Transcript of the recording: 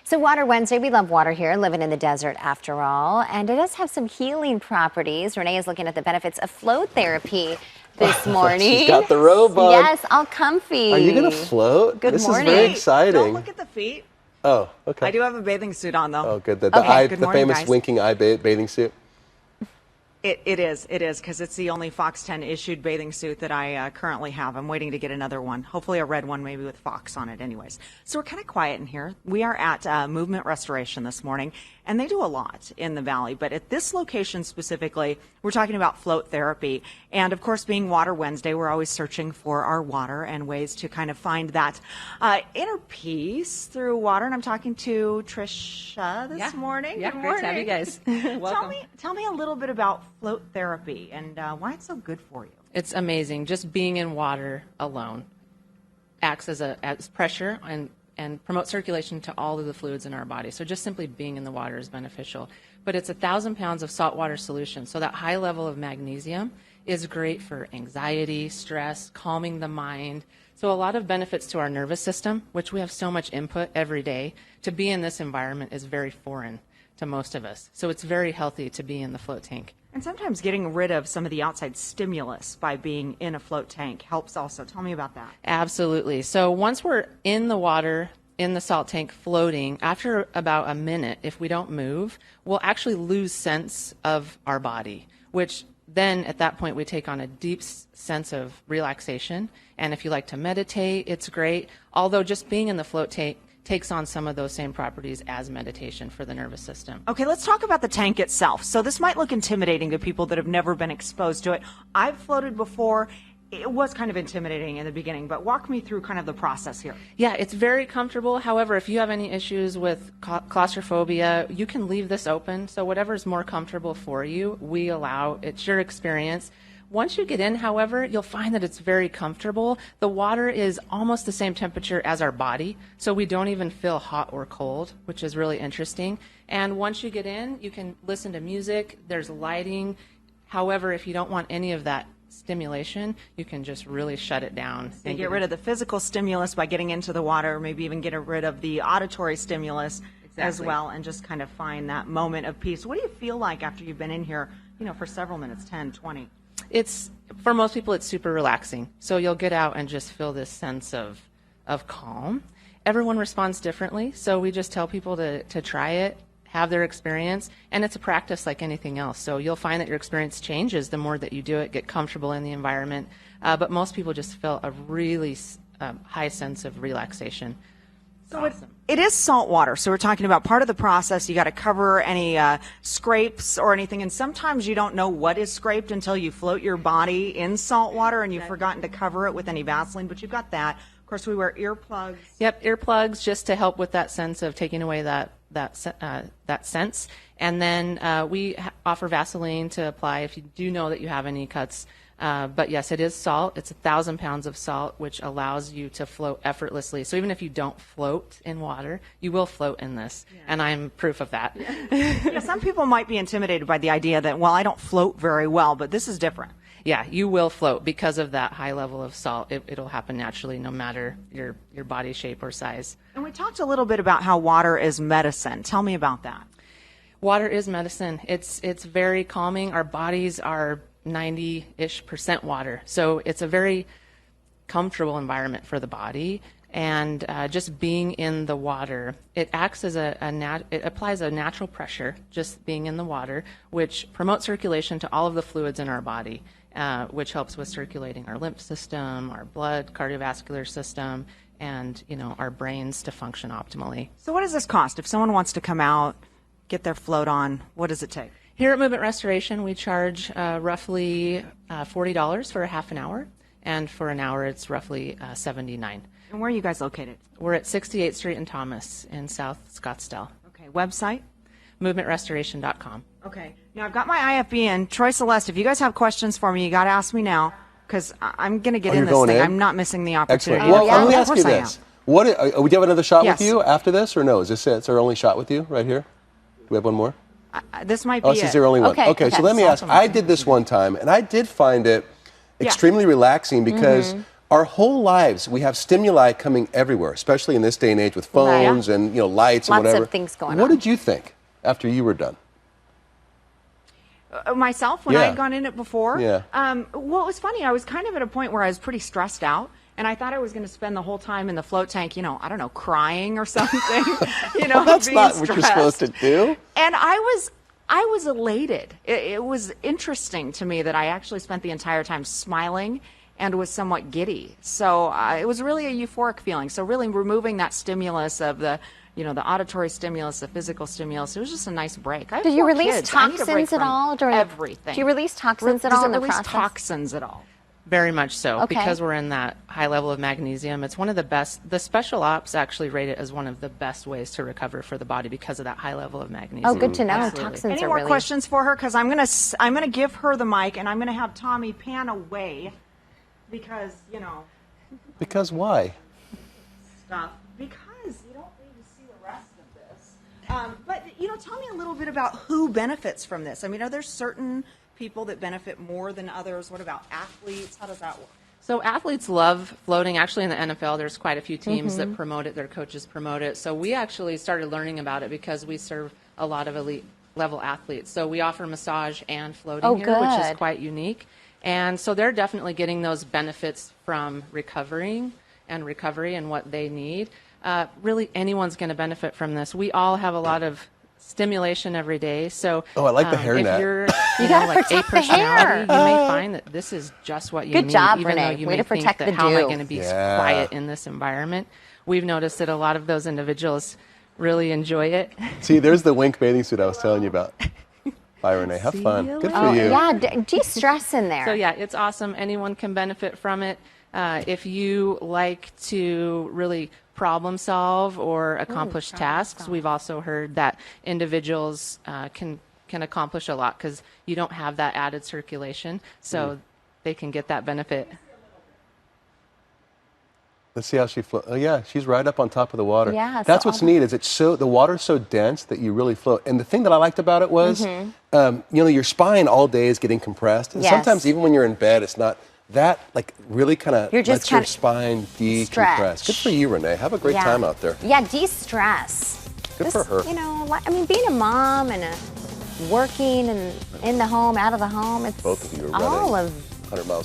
So Water Wednesday, we love water here, living in the desert after all, and it does have some healing properties. Renee is looking at the benefits of float therapy this morning. She's got the robe on. Yes, all comfy. Are you going to float? Good this morning. is very exciting. Don't look at the feet. Oh, okay. I do have a bathing suit on, though. Oh, good. The Good morning, famous guys. winking eye bathing suit. It is, because it's the only Fox 10 issued bathing suit that I currently have. I'm waiting to get another one, hopefully a red one, maybe with Fox on it anyways. So we're kind of quiet in here. We are at Movement Restoration this morning, and they do a lot in the Valley. But at this location specifically, we're talking about float therapy. And of course, being Water Wednesday, we're always searching for our water and ways to kind of find that inner peace through water. And I'm talking to Trisha this morning. Yeah, Good great to have you morning. guys. Tell me a little bit about float therapy and why it's so good for you. It's amazing. Just being in water alone acts as pressure and promotes circulation to all of the fluids in our body. So just simply being in the water is beneficial. But it's 1,000 pounds of saltwater solution. So that high level of magnesium is great for anxiety, stress, calming the mind. So a lot of benefits to our nervous system, which we have so much input every day. To be in this environment is very foreign to most of us. So it's very healthy to be in the float tank. And sometimes getting rid of some of the outside stimulus by being in a float tank helps also. Tell me about that. Absolutely. So once we're in the water, in the salt tank floating, after about a minute, if we don't move, we'll actually lose sense of our body, which then at that point we take on a deep sense of relaxation. And if you like to meditate, it's great. Although just being in the float tank takes on some of those same properties as meditation for the nervous system. Okay, let's talk about the tank itself. So this might look intimidating to people that have never been exposed to it. I've floated before. It was kind of intimidating in the beginning, but walk me through kind of the process here. Yeah, it's very comfortable. However, if you have any issues with claustrophobia, you can leave this open. So whatever is more comfortable for you, we allow. It's your experience. Once you get in, however, you'll find that it's very comfortable. The water is almost the same temperature as our body, so we don't even feel hot or cold, which is really interesting. And once you get in, you can listen to music. There's lighting. However, if you don't want any of that stimulation, you can just really shut it down. And get rid of the physical stimulus by getting into the water, maybe even get rid of the auditory stimulus as well, and just kind of find that moment of peace. What do you feel like after you've been in here, for several minutes, 10, 20? It's, for most people, it's super relaxing. So you'll get out and just feel this sense of calm. Everyone responds differently, so we just tell people to try it, have their experience, and it's a practice like anything else. So you'll find that your experience changes the more that you do it, get comfortable in the environment. But most people just feel a really high sense of relaxation. So it is salt water. So we're talking about part of the process. You got to cover any scrapes or anything. And sometimes you don't know what is scraped until you float your body in salt water and you've forgotten to cover it with any Vaseline. But you've got that. Of course, we wear earplugs. Yep, earplugs just to help with that sense of taking away that sense. And then we offer Vaseline to apply if you do know that you have any cuts. But yes, it is salt. It's 1,000 pounds of salt, which allows you to float effortlessly. So even if you don't float in water, you will float in this. Yeah. And I'm proof of that. Yeah, some people might be intimidated by the idea that, well, I don't float very well, but this is different. Yeah, you will float because of that high level of salt. It'll happen naturally no matter your body shape or size. And we talked a little bit about how water is medicine. Tell me about that. Water is medicine. It's very calming. Our bodies are 90-ish% water. So it's a very comfortable environment for the body. And just being in the water, it acts as it applies a natural pressure, just being in the water, which promotes circulation to all of the fluids in our body, which helps with circulating our lymph system, our blood, cardiovascular system, and our brains to function optimally. So what does this cost? If someone wants to come out, get their float on, what does it take? Here at Movement Restoration, we charge roughly $40 for a half an hour, and for an hour it's roughly $79. And where are you guys located? We're at 68th Street and Thomas in South Scottsdale. Okay, website? MovementRestoration.com. Okay, now I've got my IFB in. Troy Celeste, if you guys have questions for me, you got to ask me now, because I'm going to get in this thing. I'm not missing the opportunity. Excellent. Well, let me ask you Of course this. Would you have another shot Yes. with you after this, or no? Is this it's our only shot with you right here? Do we have one more? This might be Oh, this is your only one. Okay, Okay, so let me ask. I did this one time, and I did find it extremely relaxing because Our whole lives, we have stimuli coming everywhere, especially in this day and age with phones and lights and Lots of whatever. things going What on. did you think after you were done? Myself, when I had gone in it before? Yeah. Well, it was funny. I was kind of at a point where I was pretty stressed out. And I thought I was going to spend the whole time in the float tank, I don't know, crying or something. Well, that's being not what you're supposed to do. And I was elated. It was interesting to me that I actually spent the entire time smiling and was somewhat giddy. So it was really a euphoric feeling. So really removing that stimulus of the auditory stimulus, the physical stimulus, it was just a nice break. I have Do you 4 release kids. I need a break toxins at from all during everything? Do you release toxins at Does all it in the release process? toxins at all? Very much so. Okay. Because we're in that high level of magnesium, it's one of the best. The special ops actually rate it as one of the best ways to recover for the body because of that high level of magnesium. Oh, good to know. Absolutely. Toxins Any are more really questions for her? Because I'm gonna give her the mic, and I'm gonna have Tommy pan away because Because why? stuff. Because you don't need to see the rest of this. But tell me a little bit about who benefits from this. I mean, are there certain people that benefit more than others? What about athletes? How does that work? So athletes love floating. Actually, in the NFL, there's quite a few teams that promote it. Their coaches promote it. So we actually started learning about it because we serve a lot of elite level athletes. So we offer massage and floating here, which is good. quite unique. And so they're definitely getting those benefits from recovery and what they need. Really, anyone's going to benefit from this. We all have a lot of stimulation every day. So Oh, I like the hair if net. you're gotta like A protect the hair. personality, you may find that this is just what you Good need. job, even Renee. though you Way may to protect think that the how am I dew. going to be Yeah. quiet in this environment. We've noticed that a lot of those individuals really enjoy it. See, there's the wink bathing suit I was telling you about. Bye, Renee. Have fun. Good for Oh, you. yeah, de-stress in there. So yeah, it's awesome. Anyone can benefit from it. If you like to really problem solve or accomplish tasks, we've also heard that individuals can accomplish a lot because you don't have that added circulation, so they can get that benefit. Let's see how she floats. Oh yeah, she's right up on top of the water. Yeah, That's so what's neat is the water's so dense that you really float. And the thing that I liked about it was, your spine all day is getting compressed, and Yes. sometimes even when you're in bed, it's not. That really kind of You're just lets your kinda spine decompress. Good for you, Renee. Have a great time out there. Yeah, de-stress. Good for her. Being a mom and working and in the home, out of the home, it's Both of you are all running of 100 miles